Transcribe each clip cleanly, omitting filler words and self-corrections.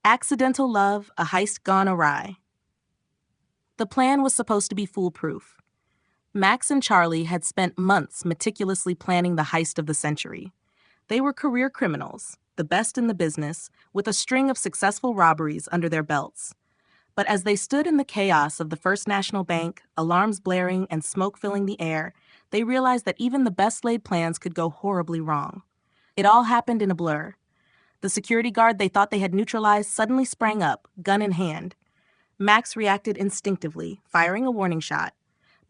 Accidental Love, A Heist Gone Awry. The plan was supposed to be foolproof. Max and Charlie had spent months meticulously planning the heist of the century. They were career criminals, the best in the business, with a string of successful robberies under their belts. But as they stood in the chaos of the First National Bank, alarms blaring and smoke filling the air, they realized that even the best-laid plans could go horribly wrong. It all happened in a blur. The security guard they thought they had neutralized suddenly sprang up, gun in hand. Max reacted instinctively, firing a warning shot.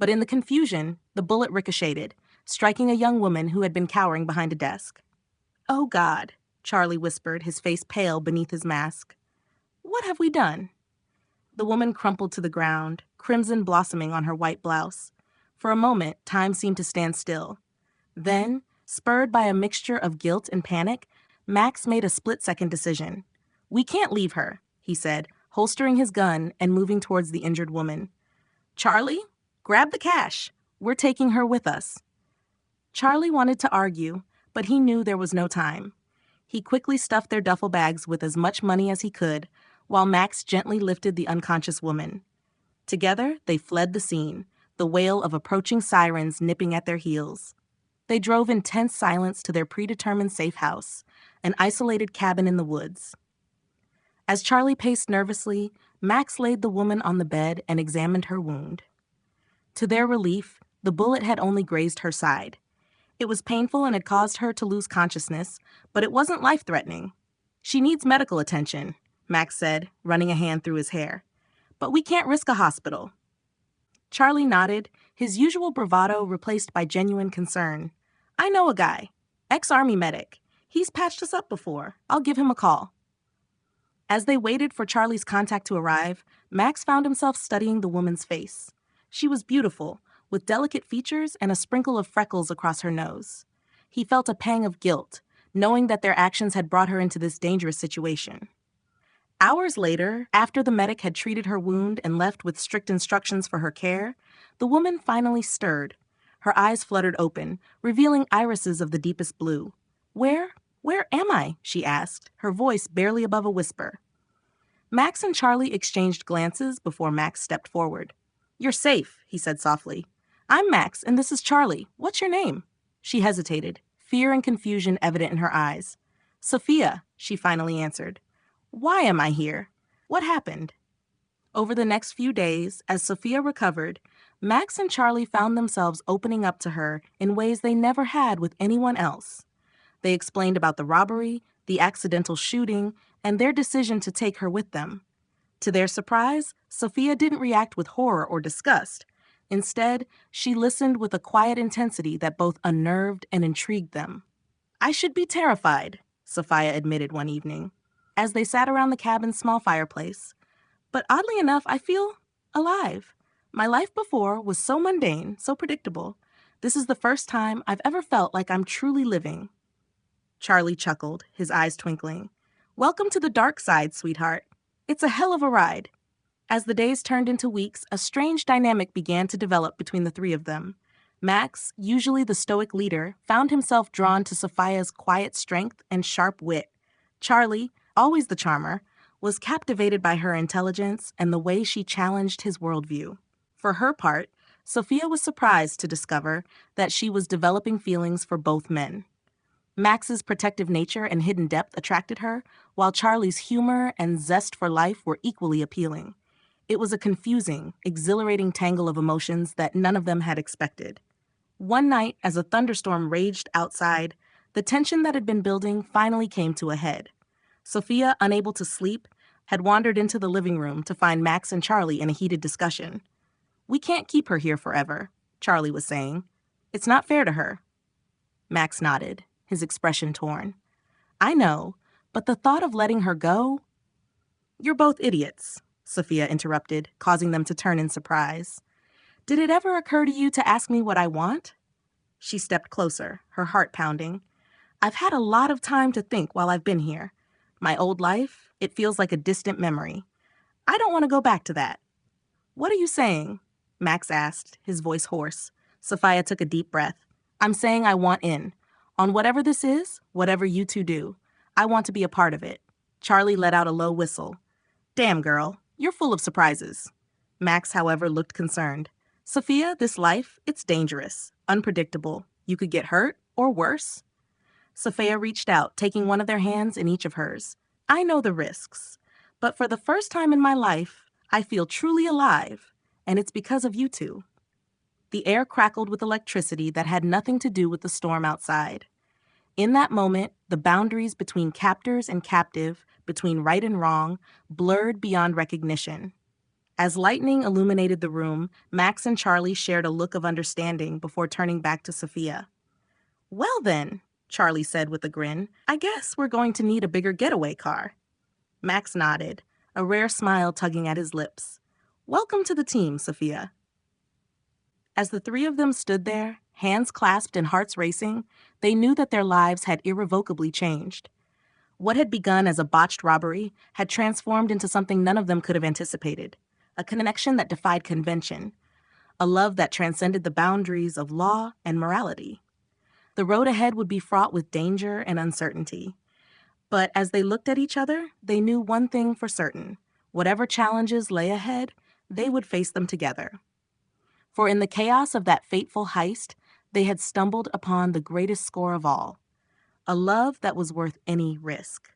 But in the confusion, the bullet ricocheted, striking a young woman who had been cowering behind a desk. "Oh, God," Charlie whispered, his face pale beneath his mask. "What have we done?" The woman crumpled to the ground, crimson blossoming on her white blouse. For a moment, time seemed to stand still. Then, spurred by a mixture of guilt and panic, Max made a split-second decision. "We can't leave her," he said, holstering his gun and moving towards the injured woman. "Charlie, grab the cash. We're taking her with us." Charlie wanted to argue, but he knew there was no time. He quickly stuffed their duffel bags with as much money as he could, while Max gently lifted the unconscious woman. Together, they fled the scene, the wail of approaching sirens nipping at their heels. They drove in tense silence to their predetermined safe house, an isolated cabin in the woods. As Charlie paced nervously, Max laid the woman on the bed and examined her wound. To their relief, the bullet had only grazed her side. It was painful and had caused her to lose consciousness, but it wasn't life-threatening. "She needs medical attention," Max said, running a hand through his hair. "But we can't risk a hospital." Charlie nodded, his usual bravado replaced by genuine concern. "I know a guy, ex-Army medic. He's patched us up before. I'll give him a call." As they waited for Charlie's contact to arrive, Max found himself studying the woman's face. She was beautiful, with delicate features and a sprinkle of freckles across her nose. He felt a pang of guilt, knowing that their actions had brought her into this dangerous situation. Hours later, after the medic had treated her wound and left with strict instructions for her care, the woman finally stirred. Her eyes fluttered open, revealing irises of the deepest blue. Where am I?" she asked, her voice barely above a whisper. Max and Charlie exchanged glances before Max stepped forward. "You're safe," he said softly. "I'm Max, and this is Charlie. What's your name?" She hesitated, fear and confusion evident in her eyes. "Sophia," she finally answered. "Why am I here? What happened?" Over the next few days, as Sophia recovered, Max and Charlie found themselves opening up to her in ways they never had with anyone else. They explained about the robbery, the accidental shooting, and their decision to take her with them. To their surprise, Sophia didn't react with horror or disgust. Instead, she listened with a quiet intensity that both unnerved and intrigued them. "I should be terrified," Sophia admitted one evening, as they sat around the cabin's small fireplace. "But oddly enough, I feel alive. My life before was so mundane, so predictable. This is the first time I've ever felt like I'm truly living." Charlie chuckled, his eyes twinkling. "Welcome to the dark side, sweetheart. It's a hell of a ride." As the days turned into weeks, a strange dynamic began to develop between the three of them. Max, usually the stoic leader, found himself drawn to Sophia's quiet strength and sharp wit. Charlie, always the charmer, was captivated by her intelligence and the way she challenged his worldview. For her part, Sophia was surprised to discover that she was developing feelings for both men. Max's protective nature and hidden depth attracted her, while Charlie's humor and zest for life were equally appealing. It was a confusing, exhilarating tangle of emotions that none of them had expected. One night, as a thunderstorm raged outside, the tension that had been building finally came to a head. Sophia, unable to sleep, had wandered into the living room to find Max and Charlie in a heated discussion. "We can't keep her here forever," Charlie was saying. "It's not fair to her." Max nodded, his expression torn. "I know, but the thought of letting her go—" "You're both idiots," Sophia interrupted, causing them to turn in surprise. "Did it ever occur to you to ask me what I want?" She stepped closer, her heart pounding. "I've had a lot of time to think while I've been here. My old life, it feels like a distant memory. I don't want to go back to that." "What are you saying?" Max asked, his voice hoarse. Sophia took a deep breath. "I'm saying I want in. On whatever this is, whatever you two do, I want to be a part of it. Charlie let out a low whistle. Damn, girl, you're full of surprises. Max, however, looked concerned. Sophia, this life, it's dangerous, unpredictable. You could get hurt, or worse. Sophia reached out, taking one of their hands in each of hers. I know the risks, but for the first time in my life, I feel truly alive, and it's because of you two. The air crackled with electricity that had nothing to do with the storm outside. In that moment, the boundaries between captors and captive, between right and wrong, blurred beyond recognition. As lightning illuminated the room, Max and Charlie shared a look of understanding before turning back to Sophia. Well then, Charlie said with a grin, I guess we're going to need a bigger getaway car. Max nodded, a rare smile tugging at his lips. Welcome to the team, Sophia. As the three of them stood there, hands clasped and hearts racing, they knew that their lives had irrevocably changed. What had begun as a botched robbery had transformed into something none of them could have anticipated, a connection that defied convention, a love that transcended the boundaries of law and morality. The road ahead would be fraught with danger and uncertainty. But as they looked at each other, they knew one thing for certain. Whatever challenges lay ahead, they would face them together. For in the chaos of that fateful heist, they had stumbled upon the greatest score of all, a love that was worth any risk.